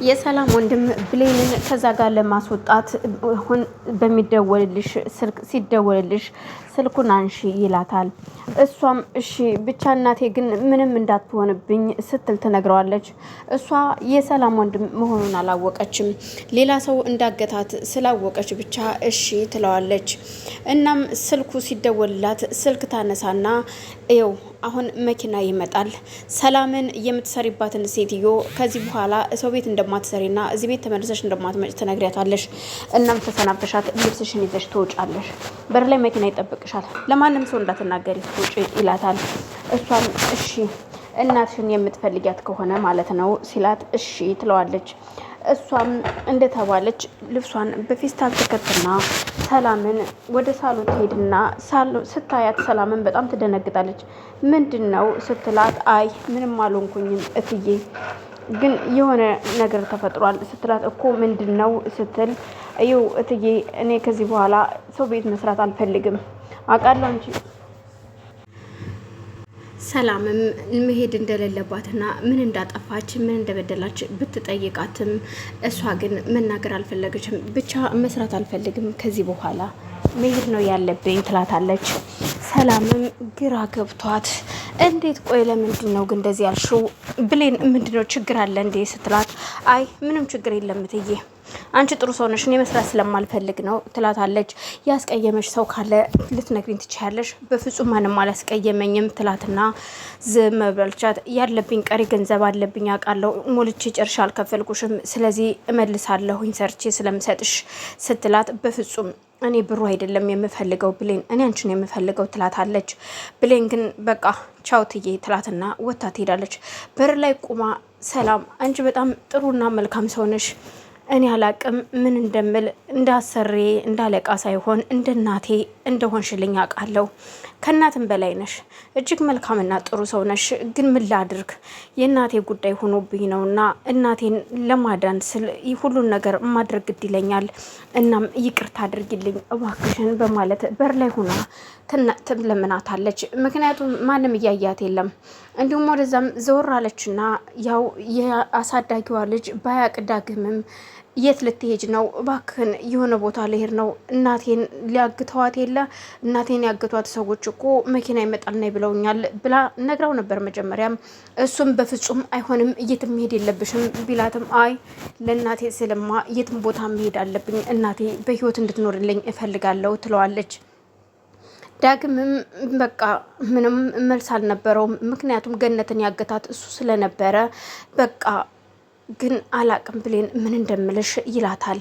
የሰላም ወንድም ብሌንን ከዛ ጋር ለማስወጣት አሁን በሚደወልልሽ ስልክ ሲደወልልሽ ስልኩን አንሺ ይላታል። እሷም እሺ ብቻ እናቴ ግን ምንም እንዳትሆንብኝ ስትል ትነግረዋለች። እሷ የሰላም ወንድም መሆኑን አላወቀችም። ሌላ ሰው እንዳገታት ስላወቀች ብቻ እሺ ትለዋለች። እናም ስልኩ ሲደወልላት ስልክ ታነሳና ይው አሁን መኪና ይመጣል። ሰላምን የምትሰሪባትን ሴትዮ ከዚህ በኋላ ሰው ቤት እንደማትሰሪና እዚህ ቤት ተመልሰሽ እንደማትመጭ ትነግሪያታለሽ። እናም ተሰናብተሻት ልብስሽን ይዘሽ ትወጫለሽ። በር ላይ መኪና ይጠብቅሻል። ለማንም ሰው እንዳትናገሪ ትውጪ ይላታል። እሷም እሺ እናትሽን የምትፈልጊያት ከሆነ ማለት ነው ሲላት እሺ ትለዋለች። እሷም እንደተባለች ልብሷን በፌስታል ተከትና ሰላምን ወደ ሳሎን ትሄድና ስታያት ሰላምን በጣም ትደነግጣለች። ምንድነው ስትላት አይ ምንም አልሆንኩኝም እትዬ ግን የሆነ ነገር ተፈጥሯል ስትላት እኮ ምንድነው ስትል እዩ እትዬ እኔ ከዚህ በኋላ ሰው ቤት መስራት አልፈልግም አውቃለሁ እንጂ ሰላምም መሄድ እንደሌለባትና ምን እንዳጠፋች ምን እንደበደላች ብትጠይቃትም እሷ ግን መናገር አልፈለገችም። ብቻ መስራት አልፈልግም ከዚህ በኋላ መሄድ ነው ያለብኝ ትላታለች። ሰላምም ግራ ገብቷት እንዴት ቆይ ለምንድን ነው ግን እንደዚህ ያልሽው ብሌን ምንድነው ችግር አለ እንዴ ስትላት አይ ምንም ችግር የለም እትዬ አንቺ ጥሩ ሰው ነሽ እኔ መስራት ስለማልፈልግ ነው ትላታለች። ያስቀየመሽ ሰው ካለ ልትነግሪኝ ትችያለሽ። በፍጹም ማንም አላስቀየመኝም ትላትና ዝም ብላቻት ያለብኝ ቀሪ ገንዘብ አለብኝ አውቃለሁ ሞልቼ ጨርሼ አልከፈልኩሽም ስለዚህ እመልሳለሁኝ ሰርቼ ስለምሰጥሽ ስትላት በፍጹም እኔ ብሩ አይደለም የምፈልገው ብሌን እኔ አንቺን የምፈልገው ትላታለች። ብሌን ግን በቃ ቻው ትዬ ትላትና ወታ ትሄዳለች። በር ላይ ቁማ ሰላም አንቺ በጣም ጥሩና መልካም ሰው ነሽ እኔ አላቅም ምን እንደምል እንዳሰሬ እንዳለቃ ሳይሆን እንደ እናቴ እንደሆንሽልኝ አውቃለሁ። ከእናትም በላይ ነሽ እጅግ መልካምና ጥሩ ሰው ነሽ። ግን ምን ላድርግ የእናቴ ጉዳይ ሆኖብኝ ነውና እናቴን ለማዳን ስል ሁሉን ነገር ማድረግ ግድ ይለኛል። እናም ይቅርታ አድርጊልኝ እባክሽን በማለት በር ላይ ሆና ትለምናታለች። ምክንያቱም ማንም እያያት የለም። እንዲሁም ወደዛም ዘወር አለችና ያው የአሳዳጊዋ ልጅ ባያቅ ዳግምም የት ልትሄጅ ነው? እባክህን የሆነ ቦታ ልሄድ ነው እናቴን ሊያግተዋት የለ እናቴን ያገቷት ሰዎች እኮ መኪና ይመጣል ነይ ብለውኛል ብላ ነግራው ነበር መጀመሪያም። እሱም በፍጹም አይሆንም የትም መሄድ የለብሽም ቢላትም አይ ለእናቴ ስልማ የትም ቦታ መሄድ አለብኝ እናቴ በህይወት እንድትኖርልኝ እፈልጋለሁ ትለዋለች። ዳግምም በቃ ምንም መልስ አልነበረውም። ምክንያቱም ገነትን ያገታት እሱ ስለነበረ በቃ ግን አላቅም ብሌን ምን እንደምልሽ ይላታል።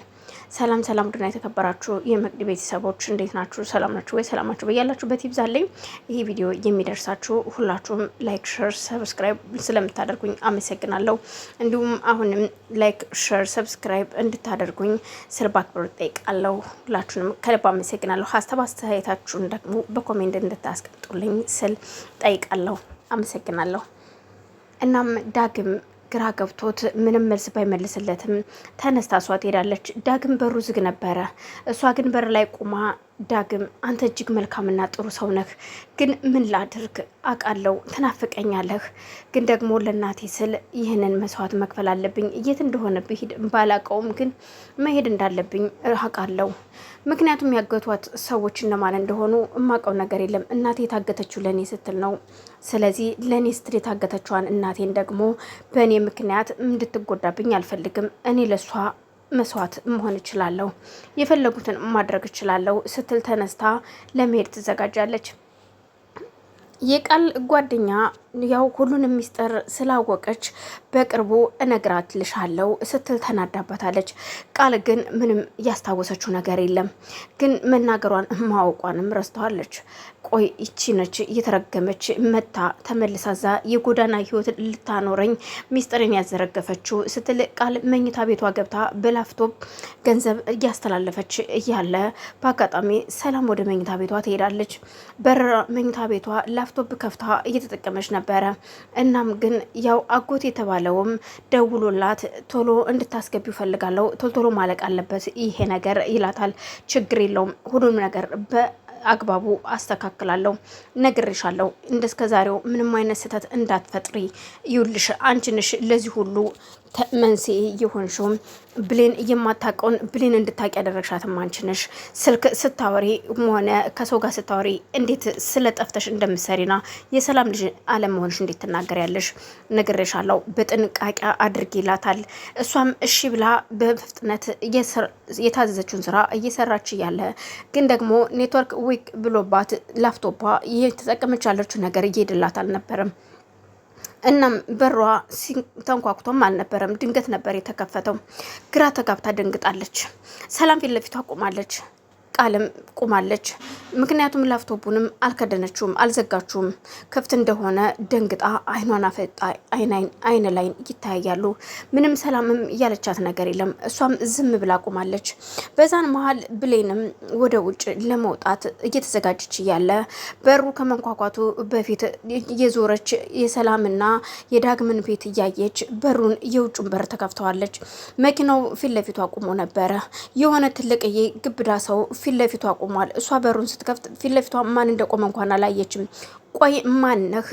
ሰላም ሰላም ድና የተከበራችሁ የመቅዲ ቤተሰቦች እንዴት ናችሁ? ሰላም ናችሁ ወይ? ሰላማችሁ በያላችሁበት ይብዛልኝ። ይህ ቪዲዮ የሚደርሳችሁ ሁላችሁም ላይክ፣ ሸር፣ ሰብስክራይብ ስለምታደርጉኝ አመሰግናለሁ። እንዲሁም አሁንም ላይክ፣ ሸር፣ ሰብስክራይብ እንድታደርጉኝ ስል በአክብሮት ጠይቃለሁ። ሁላችሁንም ከልብ አመሰግናለሁ። ሀሳብ አስተያየታችሁን ደግሞ በኮሜንት እንድታስቀምጡልኝ ስል ጠይቃለሁ። አመሰግናለሁ። እናም ዳግም ግራ ገብቶት ምንም መልስ ባይመልስለትም ተነስታ እሷ ትሄዳለች። ዳግም በሩ ዝግ ነበረ። እሷ ግን በር ላይ ቁማ ዳግም አንተ እጅግ መልካምና ጥሩ ሰው ነህ፣ ግን ምን ላድርግ አውቃለሁ ትናፍቀኛለህ፣ ግን ደግሞ ለእናቴ ስል ይህንን መስዋዕት መክፈል አለብኝ። የት እንደሆነ ብሄድ ባላውቀውም ግን መሄድ እንዳለብኝ አውቃለሁ። ምክንያቱም ያገቷት ሰዎች እነማን እንደሆኑ እማውቀው ነገር የለም። እናቴ የታገተችው ለእኔ ስትል ነው። ስለዚህ ለእኔ ስትል የታገተችዋን እናቴን ደግሞ በእኔ ምክንያት እንድትጎዳብኝ አልፈልግም። እኔ ለሷ መስዋዕት መሆን እችላለሁ፣ የፈለጉትን ማድረግ እችላለሁ ስትል ተነስታ ለመሄድ ትዘጋጃለች። የቃል ጓደኛ ያው ሁሉንም ሚስጥር ስላወቀች በቅርቡ እነግራትልሻለሁ ስትል ተናዳባታለች። ቃል ግን ምንም ያስታወሰችው ነገር የለም። ግን መናገሯን ማወቋንም ረስተዋለች። ቆይ ይቺ ነች እየተረገመች መታ ተመልሳዛ የጎዳና ህይወት ልታኖረኝ ሚስጥርን ያዘረገፈችው ስትል ቃል መኝታ ቤቷ ገብታ በላፕቶፕ ገንዘብ እያስተላለፈች እያለ በአጋጣሚ ሰላም ወደ መኝታ ቤቷ ትሄዳለች። በር መኝታ ቤቷ ላፕቶፕ ከፍታ እየተጠቀመች ነበረ። እናም ግን ያው አጎት የተባለውም ደውሎላት ቶሎ እንድታስገቢው ፈልጋለሁ፣ ቶሎ ማለቅ አለበት ይሄ ነገር ይላታል። ችግር የለውም ሁሉም ነገር አግባቡ አስተካክላለሁ፣ ነግሬሻለሁ። እንደስከ ዛሬው ምንም አይነት ስህተት እንዳትፈጥሪ። ይውልሽ አንቺ ነሽ ለዚህ ሁሉ መንስኤ የሆንሽው ብሌን የማታውቀውን ብሌን እንድታውቂ ያደረግሻትም አንቺ ነሽ። ስልክ ስታወሪ ሆነ ከሰው ጋር ስታወሪ እንዴት ስለጠፍተሽ እንደምትሰሪና የሰላም ልጅ አለመሆንሽ እንዴት ትናገሪያለሽ? ነግሬሻለሁ፣ በጥንቃቄ አድርጊላታል። እሷም እሺ ብላ በፍጥነት የታዘዘችውን ስራ እየሰራች እያለ ግን ደግሞ ኔትወርክ ዊክ ብሎባት ላፕቶፓ እየተጠቀመች ያለችው ነገር እየሄድላት አልነበረም። እናም በሯ ተንኳኩቶም አልነበረም፣ ድንገት ነበር የተከፈተው። ግራ ተጋብታ ደንግጣለች። ሰላም ፊት ለፊቷ ቆማለች፣ ቃልም ቆማለች። ምክንያቱም ላፕቶፑንም አልከደነችውም፣ አልዘጋችውም። ክፍት እንደሆነ ደንግጣ አይኗን አፈጣ አይን ላይ ይታያሉ። ምንም ሰላምም እያለቻት ነገር የለም። እሷም ዝም ብላ ቆማለች። በዛን መሀል ብሌንም ወደ ውጭ ለመውጣት እየተዘጋጀች እያለ በሩ ከመንኳኳቱ በፊት የዞረች የሰላምና የዳግምን ቤት እያየች በሩን የውጩን በር ተከፍተዋለች። መኪናው ፊት ለፊቷ ቆሞ ነበረ። የሆነ ትልቅዬ ግብዳ ሰው ፊት ለፊቷ ቆሟል። እሷ በሩን ስትከፍት ፊት ለፊቷ ማን እንደቆመ እንኳን አላየችም። ቆይ ማነህ